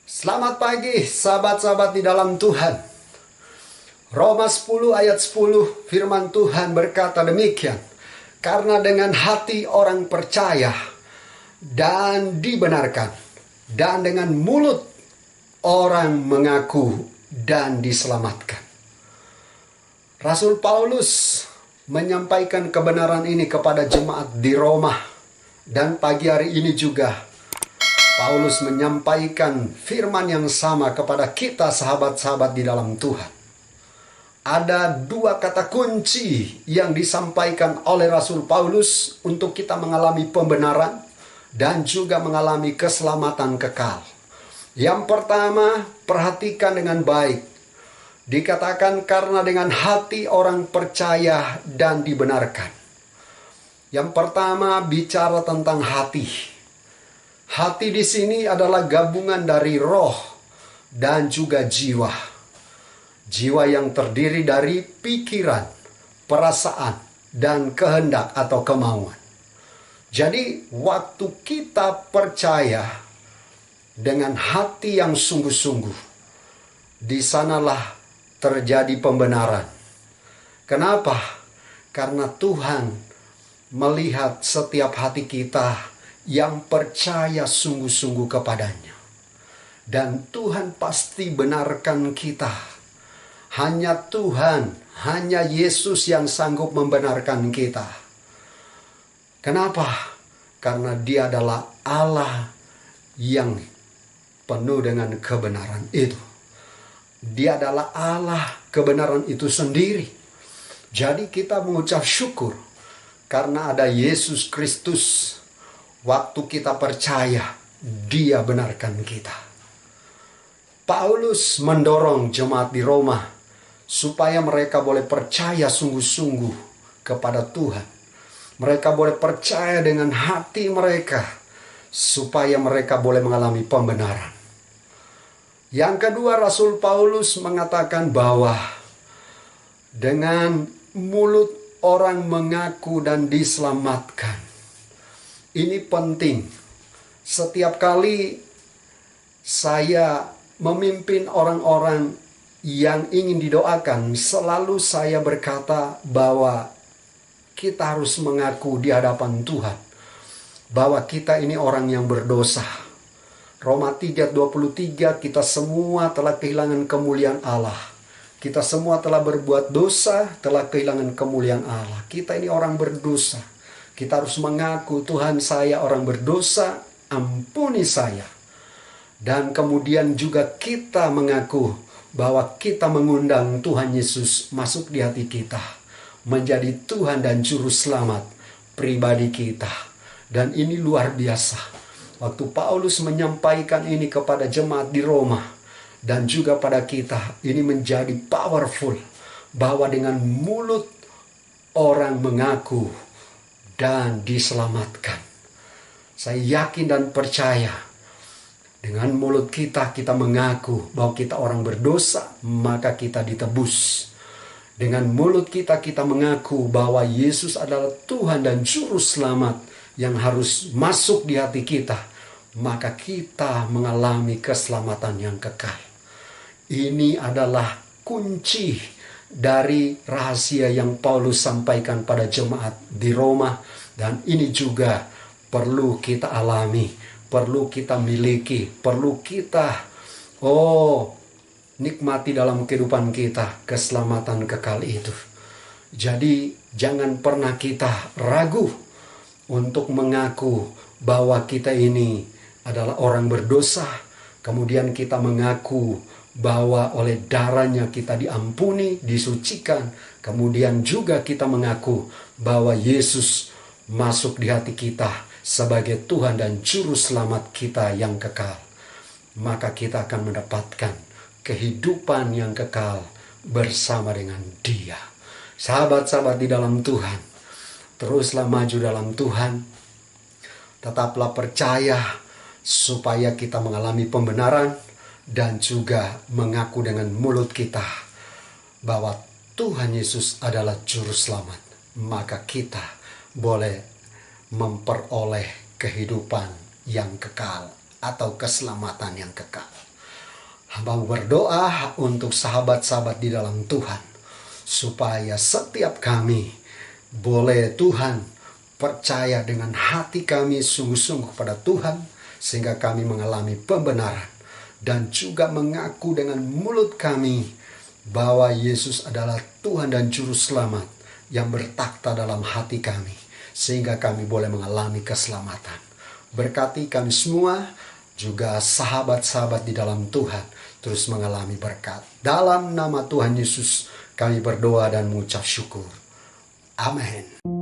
Selamat pagi sahabat-sahabat di dalam Tuhan. Roma 10 ayat 10 firman Tuhan berkata demikian. Karena dengan hati orang percaya dan dibenarkan, dan dengan mulut orang mengaku dan diselamatkan. Rasul Paulus menyampaikan kebenaran ini kepada jemaat di Roma. Dan pagi hari ini juga Paulus menyampaikan firman yang sama kepada kita sahabat-sahabat di dalam Tuhan. Ada dua kata kunci yang disampaikan oleh Rasul Paulus untuk kita mengalami pembenaran dan juga mengalami keselamatan kekal. Yang pertama, perhatikan dengan baik. Dikatakan karena dengan hati orang percaya dan dibenarkan. Yang pertama bicara tentang hati. Hati di sini adalah gabungan dari roh dan juga jiwa. Jiwa yang terdiri dari pikiran, perasaan, dan kehendak atau kemauan. Jadi waktu kita percaya dengan hati yang sungguh-sungguh, di sanalah terjadi pembenaran. Kenapa? Karena Tuhan melihat setiap hati kita yang percaya sungguh-sungguh kepadanya. Dan Tuhan pasti benarkan kita. Hanya Tuhan, hanya Yesus yang sanggup membenarkan kita. Kenapa? Karena Dia adalah Allah yang penuh dengan kebenaran itu. Dia adalah Allah kebenaran itu sendiri. Jadi kita mengucap syukur karena ada Yesus Kristus. Waktu kita percaya, Dia benarkan kita. Paulus mendorong jemaat di Roma supaya mereka boleh percaya sungguh-sungguh kepada Tuhan. Mereka boleh percaya dengan hati mereka supaya mereka boleh mengalami pembenaran. Yang kedua, Rasul Paulus mengatakan bahwa dengan mulut orang mengaku dan diselamatkan. Ini penting. Setiap kali saya memimpin orang-orang yang ingin didoakan, selalu saya berkata bahwa kita harus mengaku di hadapan Tuhan bahwa kita ini orang yang berdosa. Roma 3:23, kita semua telah kehilangan kemuliaan Allah. Kita semua telah berbuat dosa, telah kehilangan kemuliaan Allah. Kita ini orang berdosa. Kita harus mengaku, Tuhan, saya orang berdosa, ampuni saya. Dan kemudian juga kita mengaku bahwa kita mengundang Tuhan Yesus masuk di hati kita, menjadi Tuhan dan Juru Selamat pribadi kita. Dan ini luar biasa. Waktu Paulus menyampaikan ini kepada jemaat di Roma dan juga pada kita, ini menjadi powerful. Bahwa dengan mulut orang mengaku dan diselamatkan. Saya yakin dan percaya dengan mulut kita mengaku bahwa kita orang berdosa, maka kita ditebus. Dengan mulut kita mengaku bahwa Yesus adalah Tuhan dan Juru Selamat yang harus masuk di hati kita, maka kita mengalami keselamatan yang kekal. Ini adalah kunci dari rahasia yang Paulus sampaikan pada jemaat di Roma. Dan ini juga perlu kita alami, perlu kita miliki, perlu kita nikmati dalam kehidupan kita keselamatan kekal itu. Jadi jangan pernah kita ragu untuk mengaku bahwa kita ini adalah orang berdosa. Kemudian kita mengaku bahwa oleh darahnya kita diampuni, disucikan. Kemudian juga kita mengaku bahwa Yesus masuk di hati kita sebagai Tuhan dan Juru Selamat kita yang kekal. Maka kita akan mendapatkan kehidupan yang kekal bersama dengan Dia. Sahabat-sahabat di dalam Tuhan, teruslah maju dalam Tuhan. Tetaplah percaya supaya kita mengalami pembenaran dan juga mengaku dengan mulut kita bahwa Tuhan Yesus adalah Juru Selamat. Maka kita boleh memperoleh kehidupan yang kekal atau keselamatan yang kekal. Hamba berdoa untuk sahabat-sahabat di dalam Tuhan, supaya setiap kami boleh Tuhan percaya dengan hati kami sungguh-sungguh pada Tuhan, sehingga kami mengalami pembenaran. Dan juga mengaku dengan mulut kami bahwa Yesus adalah Tuhan dan Juru Selamat yang bertakhta dalam hati kami, sehingga kami boleh mengalami keselamatan. Berkati kami semua, juga sahabat-sahabat di dalam Tuhan, terus mengalami berkat. Dalam nama Tuhan Yesus kami berdoa dan mengucap syukur. Amin.